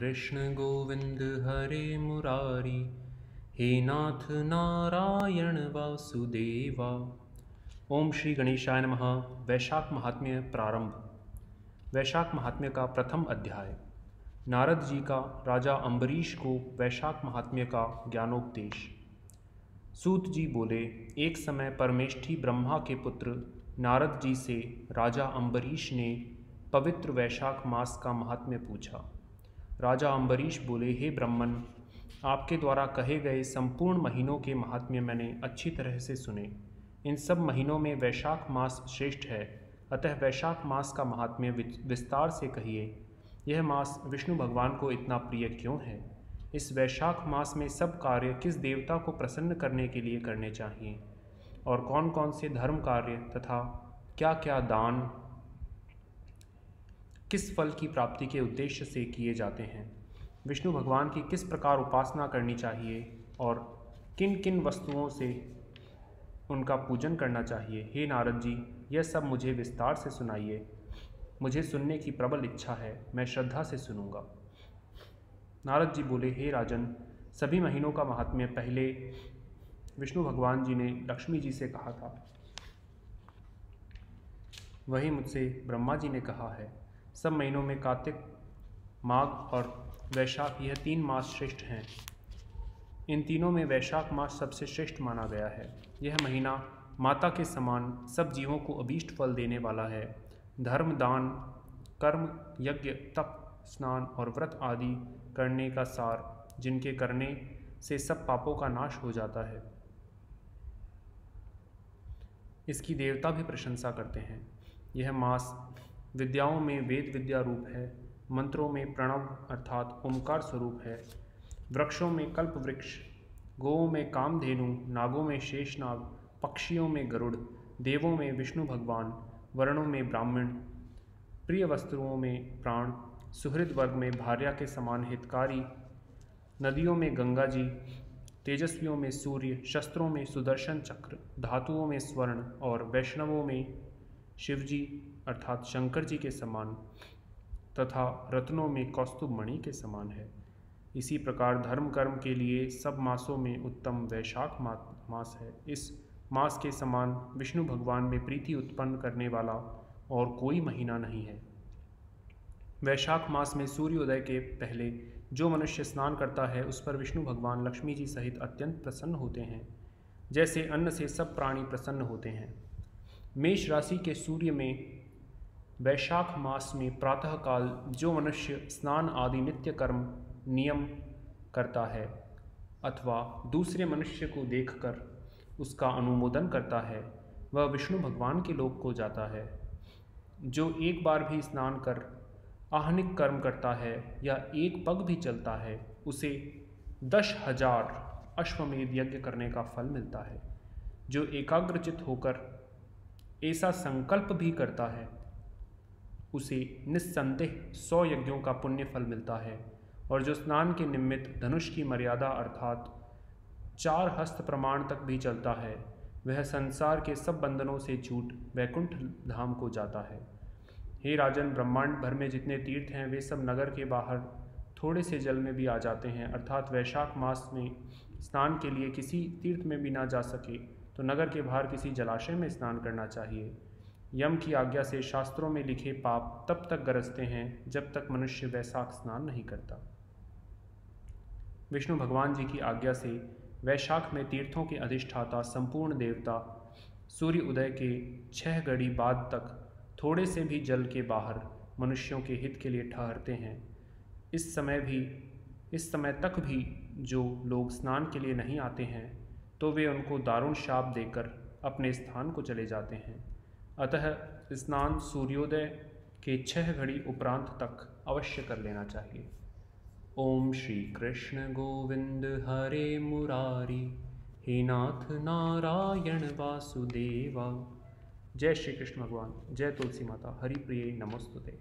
कृष्ण गोविंद हरे मुरारी, हे नाथ नारायण वासुदेवा। ओम श्री गणेशाय नमः। वैशाख महात्म्य प्रारंभ। वैशाख महात्म्य का प्रथम अध्याय। नारद जी का राजा अम्बरीश को वैशाख महात्म्य का ज्ञानोपदेश। सूत जी बोले, एक समय परमेष्ठी ब्रह्मा के पुत्र नारद जी से राजा अम्बरीश ने पवित्र वैशाख मास का महात्म्य पूछा। राजा अम्बरीश बोले, हे ब्राह्मण, आपके द्वारा कहे गए संपूर्ण महीनों के महात्म्य मैंने अच्छी तरह से सुने। इन सब महीनों में वैशाख मास श्रेष्ठ है, अतः वैशाख मास का महात्म्य विस्तार से कहिए। यह मास विष्णु भगवान को इतना प्रिय क्यों है? इस वैशाख मास में सब कार्य किस देवता को प्रसन्न करने के लिए करने चाहिए और कौन कौन से धर्म कार्य तथा क्या क्या दान किस फल की प्राप्ति के उद्देश्य से किए जाते हैं? विष्णु भगवान की किस प्रकार उपासना करनी चाहिए और किन किन वस्तुओं से उनका पूजन करना चाहिए? हे नारद जी, यह सब मुझे विस्तार से सुनाइए। मुझे सुनने की प्रबल इच्छा है, मैं श्रद्धा से सुनूंगा। नारद जी बोले, हे राजन, सभी महीनों का महात्म्य पहले विष्णु भगवान जी ने लक्ष्मी जी से कहा था, वही मुझसे ब्रह्मा जी ने कहा है। सब महीनों में कार्तिक, माघ और वैशाख, यह 3 मास श्रेष्ठ हैं। इन तीनों में वैशाख मास सबसे श्रेष्ठ माना गया है। यह महीना माता के समान सब जीवों को अभीष्ट फल देने वाला है। धर्म, दान, कर्म, यज्ञ, तप, स्नान और व्रत आदि करने का सार, जिनके करने से सब पापों का नाश हो जाता है, इसकी देवता भी प्रशंसा करते हैं। यह मास विद्याओं में वेद विद्या रूप है, मंत्रों में प्रणव अर्थात ओंकार स्वरूप है, वृक्षों में कल्प वृक्ष, गोओं में कामधेनु, नागों में शेषनाग, पक्षियों में गरुड़, देवों में विष्णु भगवान, वर्णों में ब्राह्मण, प्रिय वस्तुओं में प्राण, सुहृद वर्ग में भार्या के समान हितकारी, नदियों में गंगा जी, तेजस्वियों में सूर्य, शस्त्रों में सुदर्शन चक्र, धातुओं में स्वर्ण और वैष्णवों में शिवजी अर्थात शंकर जी के समान तथा रत्नों में कौस्तुभ मणि के समान है। इसी प्रकार धर्म कर्म के लिए सब मासों में उत्तम वैशाख मास है। इस मास के समान विष्णु भगवान में प्रीति उत्पन्न करने वाला और कोई महीना नहीं है। वैशाख मास में सूर्योदय के पहले जो मनुष्य स्नान करता है उस पर विष्णु भगवान लक्ष्मी जी सहित अत्यंत प्रसन्न होते हैं, जैसे अन्न से सब प्राणी प्रसन्न होते हैं। मेष राशि के सूर्य में वैशाख मास में प्रातःकाल जो मनुष्य स्नान आदि नित्य कर्म नियम करता है अथवा दूसरे मनुष्य को देखकर उसका अनुमोदन करता है, वह विष्णु भगवान के लोक को जाता है। जो एक बार भी स्नान कर आहनिक कर्म करता है या एक पग भी चलता है, उसे 10,000 अश्वमेध यज्ञ करने का फल मिलता है। जो एकाग्रचित होकर ऐसा संकल्प भी करता है, उसे निस्संदेह 100 यज्ञों का पुण्य फल मिलता है। और जो स्नान के निमित्त धनुष की मर्यादा अर्थात 4 हस्त प्रमाण तक भी चलता है, वह संसार के सब बंधनों से छूट वैकुंठ धाम को जाता है। हे राजन, ब्रह्मांड भर में जितने तीर्थ हैं वे सब नगर के बाहर थोड़े से जल में भी आ जाते हैं, अर्थात वैशाख मास में स्नान के लिए किसी तीर्थ में भी ना जा सके तो नगर के बाहर किसी जलाशय में स्नान करना चाहिए। यम की आज्ञा से शास्त्रों में लिखे पाप तब तक गरजते हैं जब तक मनुष्य वैशाख स्नान नहीं करता। विष्णु भगवान जी की आज्ञा से वैशाख में तीर्थों के अधिष्ठाता संपूर्ण देवता सूर्य उदय के 6 घड़ी बाद तक थोड़े से भी जल के बाहर मनुष्यों के हित के लिए ठहरते हैं। इस समय तक भी जो लोग स्नान के लिए नहीं आते हैं तो वे उनको दारुण शाप देकर अपने स्थान को चले जाते हैं। अतः स्नान सूर्योदय के 6 घड़ी उपरांत तक अवश्य कर लेना चाहिए। ओम श्री कृष्ण गोविंद हरे मुरारी, हे नाथ नारायण वासुदेवा। जय श्री कृष्ण भगवान। जय तुलसी माता। हरि प्रिय नमोस्तुते।